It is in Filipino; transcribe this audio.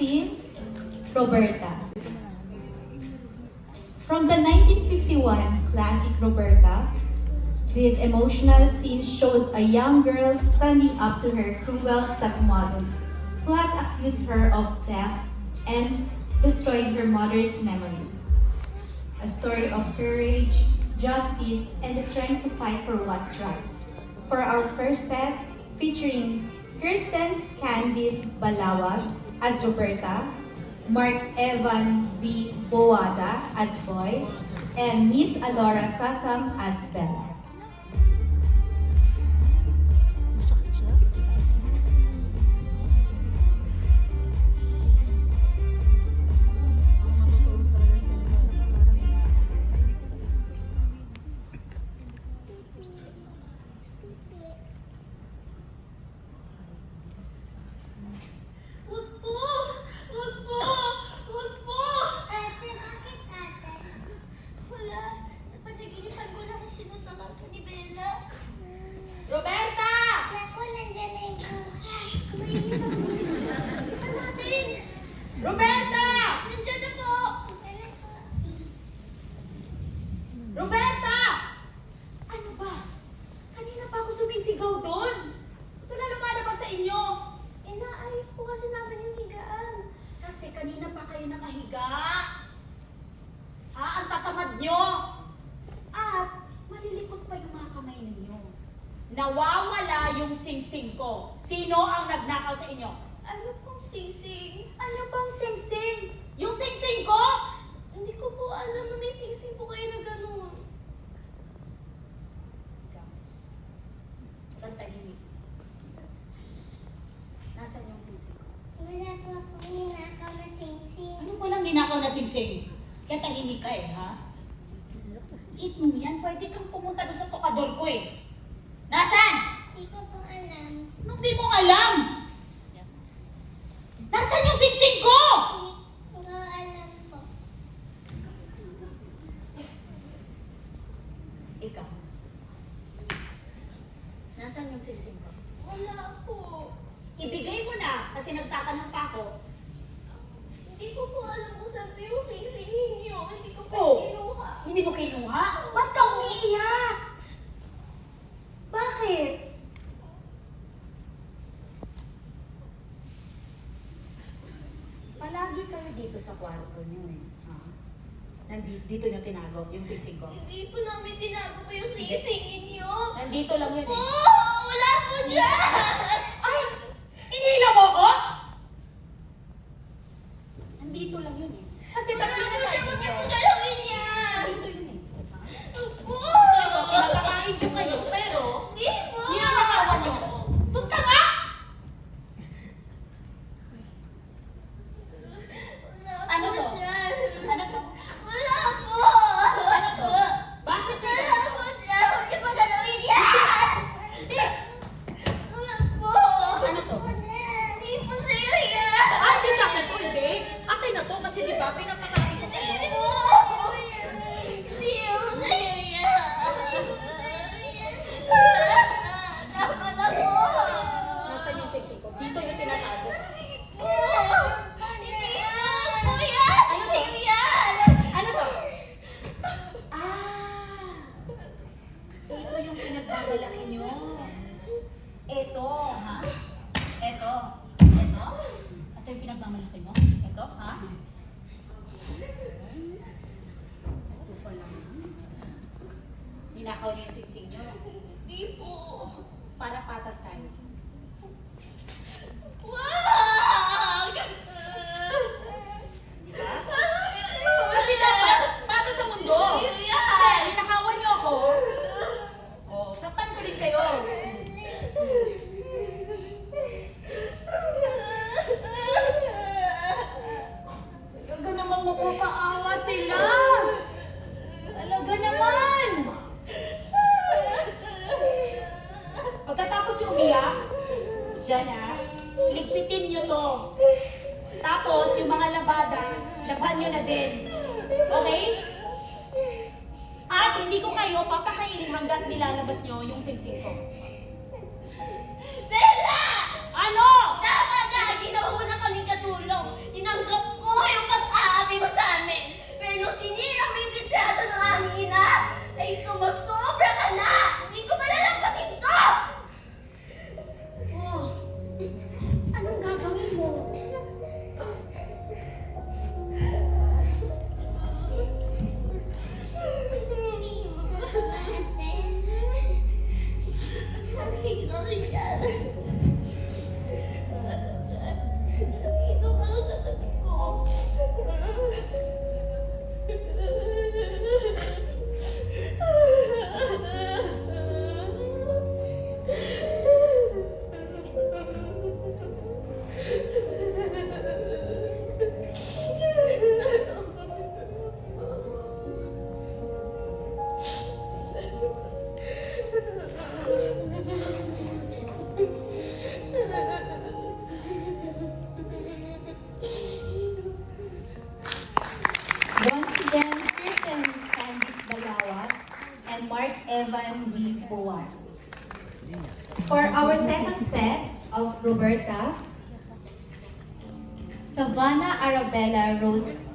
scene, Roberta. From the 1951 classic Roberta, this emotional scene shows a young girl standing up to her cruel stepmother, who has accused her of theft and destroyed her mother's memory. A story of courage, justice, and the strength to fight for what's right. For our first set, featuring Kirsten Candice Balawag as Roberta, Mark Evan V. Boada as Boy, and Miss Alora Sasam as Bella. Wag po! Wag po! Wag po! Ate, bakit ate? Wala. Napanaginipan ko lang yung sinasakal ka ni Bella. Roberta! Naku, nandiyan na yung buha. Kamayin niyo lang. Isa natin. Roberta! Nandiyan na po. Roberta! Ano ba? Kanina pa ako sumisigaw doon. Ito na lumalabas sa inyo. Inaayos po kasi namin yung higaan. Kasi kanina pa kayo nakahiga. Ang tatamad nyo. At malilikot pa yung mga kamay ninyo. Nawawala yung singsing ko. Sino ang nagnakaw sa inyo? Ano pong sing-sing? Ano bang singsing? Yung singsing ko? Hindi ko po alam na may sing-sing po kayo na ganun. Tantahimik. Nasaan yung singsing ko? Wala po akong ninakaw na sing-sing. Ano walang ninakaw na singsing? Kaya tahimik ka ha? Liit mo yan, pwede kang pumunta doon sa tokador ko Nasaan? Hindi ko po alam. Anong di mo alam? Nasaan yung singsing ko? Hindi ko alam po. Ikaw. Nasaan yung singsing ko? Wala po. Ibigay mo na kasi nagtatanong pa ako. Hindi ko po alam kung saan po yung sing-sing ninyo. Hindi ko po Oh. kinuha. Hindi mo kinuha? Ba't ka umiiyak? Bakit? Palagi kayo dito sa kwarto niyo Ha? Dito niyo tinago yung singsing ko. Hindi po namin tinago po yung sing-sing ninyo. Nandito lang yun Po! Wala po dyan! Ay! Inihila mo ako? Nandito lang yun Kasi tatlo na tayo Huwag niyo po dito. galawin yan! Nandito yun Ha? Po! Pero pinapakain ko kayo, pero Hindi po! ninanakawan niyo ako. Doon ka nga! Wala Ano po to? dyan. Ano to? Wala po! Ano to? Bakit may Wala ganito? po dyan! Huwag niyo po galawin yan! Hindi! Wala po! Ano to? Hindi po sa'yo yan! Ay, di sa akin to, hindi. Akin na to kasi di ba pinapakain ko kayo. Hindi po! Hindi po sa'yo yan! Tama na po! Nasaan yung singsing ko? Dito yung tinatago. Po! Hindi po yan! Ano to? Sa'yo yan! Ano to? Ito yung pinagbabalaki nyo. Ito, ha? Ito. Ito? Ito yung pinagmamalaki mo? Ito, ha? Ito pala. Ninakaw niyo yung singsing nyo. Hindi po! Para patas tayo. Wag! Di ba? Kasi dapat, patas sa mundo. Hindi Hindi, yan! ninakawan niyo ako. Oh, saktan ko rin kayo. Talaga namang makapaawa sila. Talaga naman. Pagkatapos yung umiyak, dyan ligpitin nyo to. Tapos yung mga labada, laban nyo na din. Okay? At hindi ko kayo papakainin hanggat nilalabas nyo yung singsing ko. Bella! Ano? Tama na! Hindi na muna kaming katulong. Ivan V. Boan. For our second set of Roberta, Savannah Arabella Rose